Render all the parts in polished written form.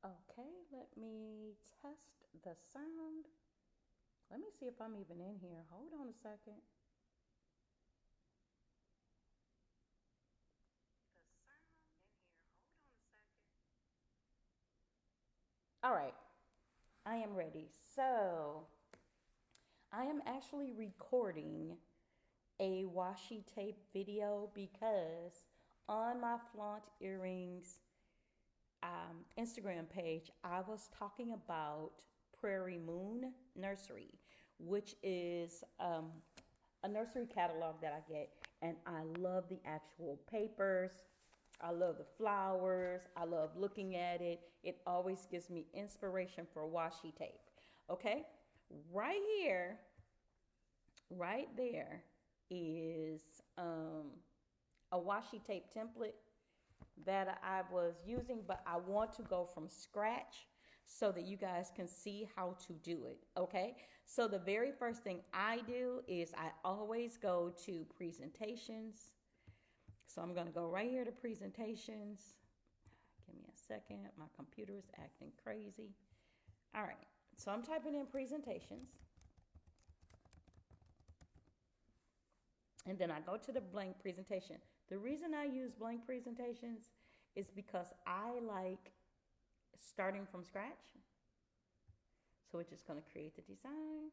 Okay, let me test the sound. Let me see if I'm even in here. Hold on a second. All right, I am ready. So, I am actually recording a washi tape video because on my flaunt earrings Instagram page, I was talking about Prairie Moon Nursery, which is a nursery catalog that I get, and I love the actual papers. I love the flowers. I love looking at it. It always gives me inspiration for washi tape. Okay, right here, right there is a washi tape template that I was using, but I want to go from scratch so that you guys can see how to do it. Okay, so the very first thing I do is I always go to presentations. So I'm going to go right here to presentations. Give me a second. My computer is acting crazy. All right, so I'm typing in presentations. And then I go to the blank presentation. The reason I use blank presentations is because I like starting from scratch. So we're just going to create the design.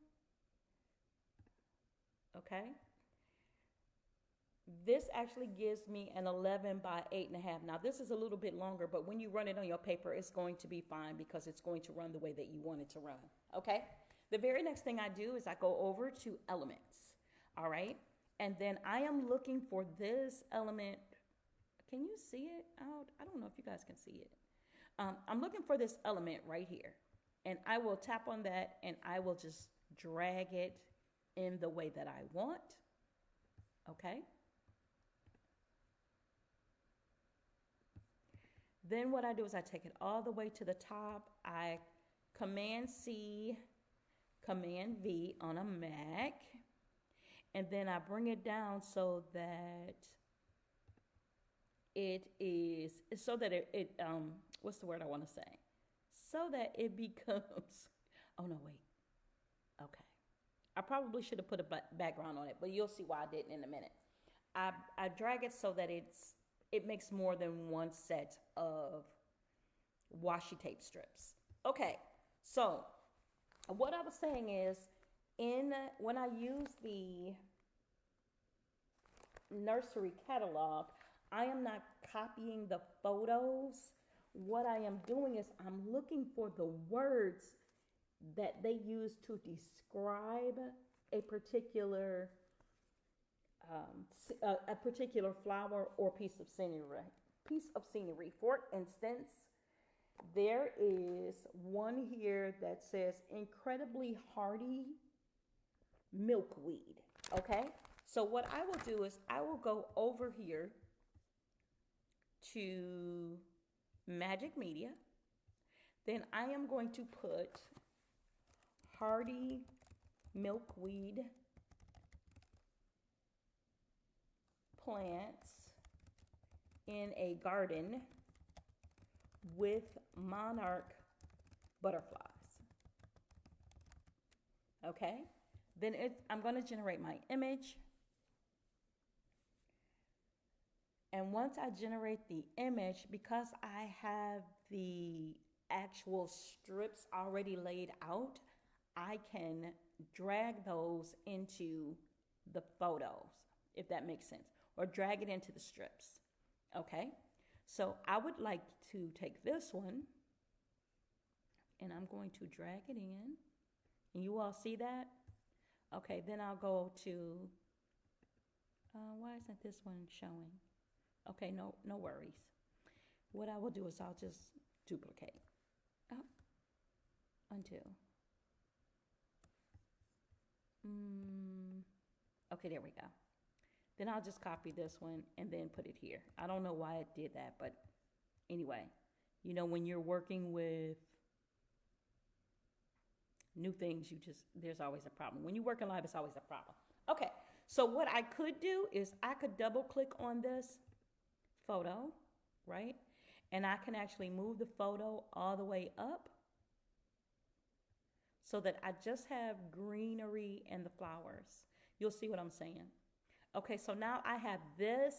Okay. This actually gives me an 11 by 8.5. Now this is a little bit longer, but when you run it on your paper, it's going to be fine because it's going to run the way that you want it to run. Okay. The very next thing I do is I go over to elements. All right. And then I am looking for this element. Can you see it out? I don't know if you guys can see it. I'm looking for this element right here. And I will tap on that and I will just drag it in the way that I want. Okay. Then what I do is I take it all the way to the top. I Command C, Command V on a Mac. And then I bring it down so that what's the word I want to say? So that it becomes, oh no, wait. Okay. I probably should have put a background on it, but you'll see why I didn't in a minute. I drag it so that it makes more than one set of washi tape strips. Okay, so what I was saying is, when I use the nursery catalog, I am not copying the photos. What I am doing is I'm looking for the words that they use to describe a particular flower or piece of scenery. For instance, there is one here that says incredibly hardy milkweed. Okay, so what I will do is I will go over here to Magic Media. Then I am going to put hardy milkweed plants in a garden with monarch butterflies. Okay, then I'm going to generate my image. And once I generate the image, because I have the actual strips already laid out, I can drag those into the photos, if that makes sense, or drag it into the strips. Okay, so I would like to take this one and I'm going to drag it in. And you all see that? Okay, then I'll go to, why isn't this one showing? Okay, no worries. What I will do is I'll just duplicate. Oh, undo. Okay, there we go. Then I'll just copy this one and then put it here. I don't know why it did that, but anyway, you know, when you're working with new things, there's always a problem. When you work in live, it's always a problem. Okay, so what I could do is I could double click on this photo, right? And I can actually move the photo all the way up so that I just have greenery and the flowers. You'll see what I'm saying. Okay, so now I have this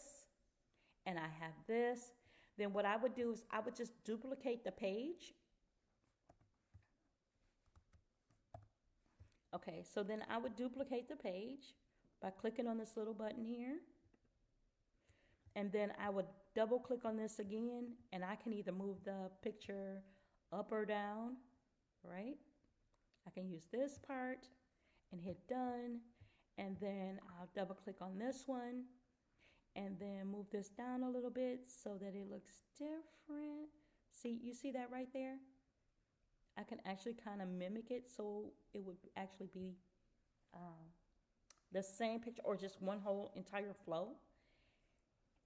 and I have this. Then what I would do is I would just duplicate the page. Okay, so then I would duplicate the page by clicking on this little button here. And then I would double click on this again, and I can either move the picture up or down, right? I can use this part and hit done, and then I'll double click on this one and then move this down a little bit so that it looks different. See, you see that right there? I can actually kind of mimic it so it would actually be the same picture or just one whole entire flow.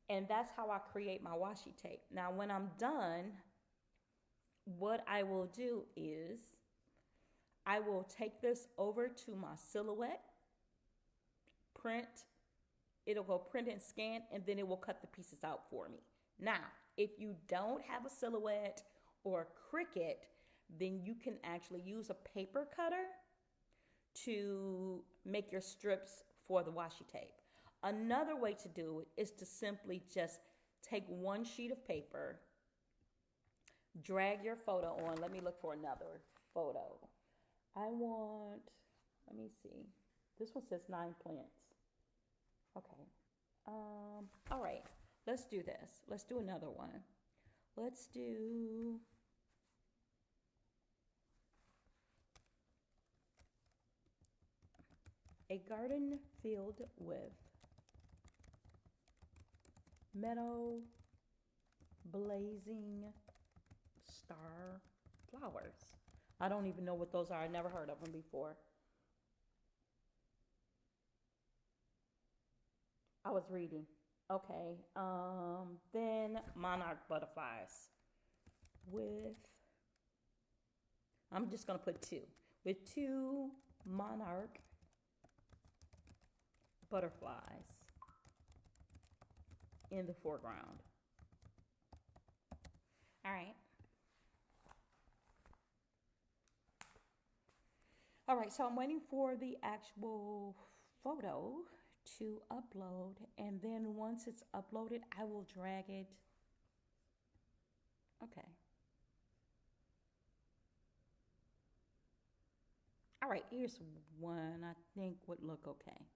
And that's how I create my washi tape. Now, when I'm done, what I will do is I will take this over to my silhouette, print, it'll go print and scan, and then it will cut the pieces out for me. Now, if you don't have a silhouette or a Cricut, then you can actually use a paper cutter to make your strips for the washi tape. Another way to do it is to simply just take one sheet of paper, drag your photo on. Let me look for another photo. Let me see. This one says 9 plants. Okay. All right. Let's do this. Let's do another one. Let's do a garden filled with meadow blazing star flowers. I don't even know what those are. I never heard of them before. I was reading. Okay. Then monarch butterflies with, I'm just going to put 2. With 2 monarch butterflies in the foreground. All right. All right, so I'm waiting for the actual photo to upload, and then once it's uploaded, I will drag it. Okay. All right, here's one I think would look okay.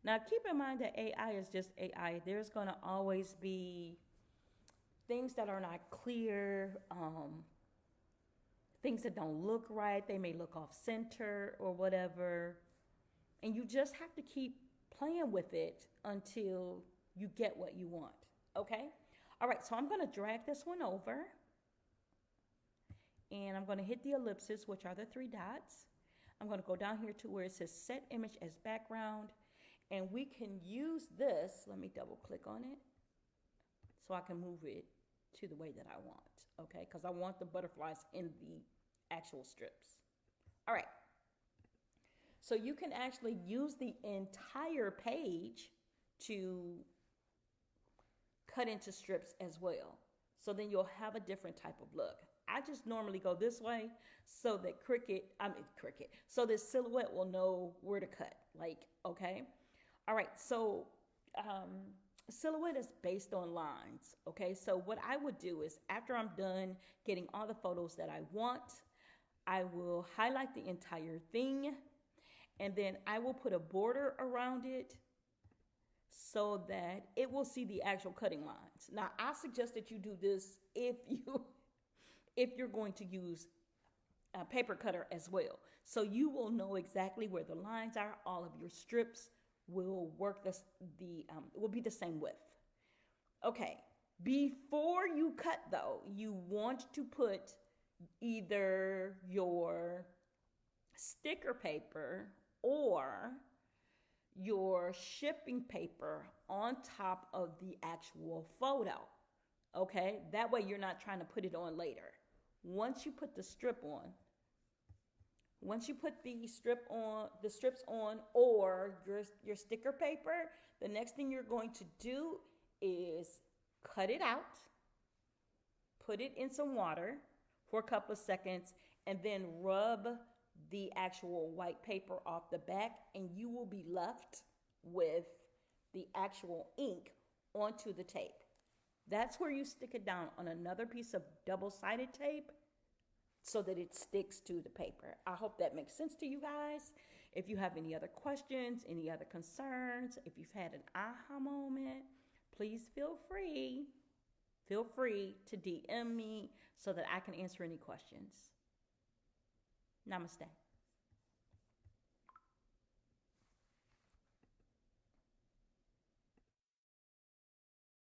Now, keep in mind that AI is just AI. There's going to always be things that are not clear, things that don't look right. They may look off center or whatever. And you just have to keep playing with it until you get what you want. Okay? All right, so I'm going to drag this one over. And I'm going to hit the ellipses, which are the 3 dots. I'm going to go down here to where it says set image as background. And we can use this. Let me double click on it so I can move it to the way that I want. Okay, because I want the butterflies in the actual strips. All right. So you can actually use the entire page to cut into strips as well. So then you'll have a different type of look. I just normally go this way so that so that silhouette will know where to cut. Like, okay. All right. So silhouette is based on lines. Okay. So what I would do is after I'm done getting all the photos that I want, I will highlight the entire thing. And then I will put a border around it so that it will see the actual cutting lines. Now, I suggest that you do this if you're going to use a paper cutter as well. So you will know exactly where the lines are. All of your strips will work will be the same width. Okay. Before you cut though, you want to put either your sticker paper or your shipping paper on top of the actual photo. Okay? That way you're not trying to put it on later. Once you put the strips on or your sticker paper, the next thing you're going to do is cut it out. put it in some water for a couple of seconds, and then rub the actual white paper off the back, and you will be left with the actual ink onto the tape. That's where you stick it down on another piece of double-sided tape so that it sticks to the paper. I hope that makes sense to you guys. If you have any other questions, any other concerns, if you've had an aha moment, please feel free to DM me so that I can answer any questions. Namaste.